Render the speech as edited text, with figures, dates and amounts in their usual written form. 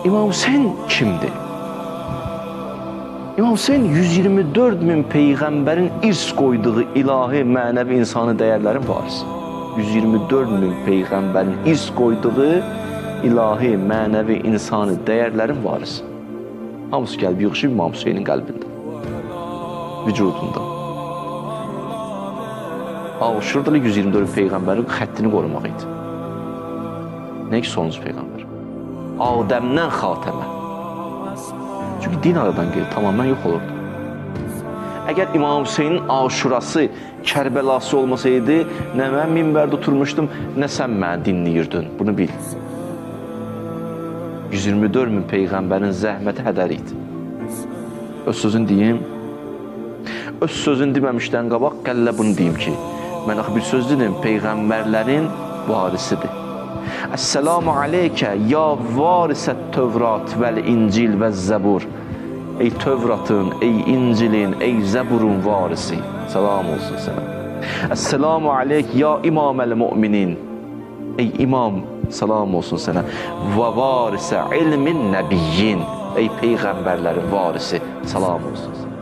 İmam Hüseyin kimdir? İmam Hüseyin 124 min peyğəmbərin irs qoyduğu ilahi, mənəvi, insani dəyərlərin varisi. 124 min peyğəmbərin irs qoyduğu ilahi, mənəvi, insani dəyərlərin varisi. Hamısı qəlbi yoxşu İmam Hüseynin qəlbində, vücudunda. Şurada 124 peyğəmbərin xəttini qorumaq idi. Nə ki sonuncu peyğəmbər? Adəmdən xatəmə. Çünki din aradan gelir, tamamen yox olurdu. Əgər İmam Hüseynin Aşurası, Kərbəlası olmasaydı, nə mən minbərdə oturmuşdum, nə sən məni dinləyirdin, bunu bil. 124 min peyğəmbərin zəhməti hədər idi. Öz sözün deyim, öz sözün deməmişdən qabaq qəllə bunu deyim ki, mən axı bir söz dedim, peyğəmbərlərin varisidir. Əssəlamu aleykə ya varisət Tövrat vəl İncil və Zəbur. Ey Tövratın, ey İncilin, ey Zəburun varisi. Salam olsun sənə. Əssəlamu aleyk ya İmaməl müminin. Ey İmam, salam olsun sənə. Və varisə ilmin nəbiyyin. Ey peyğəmbərlərin varisi. Salam olsun sənə.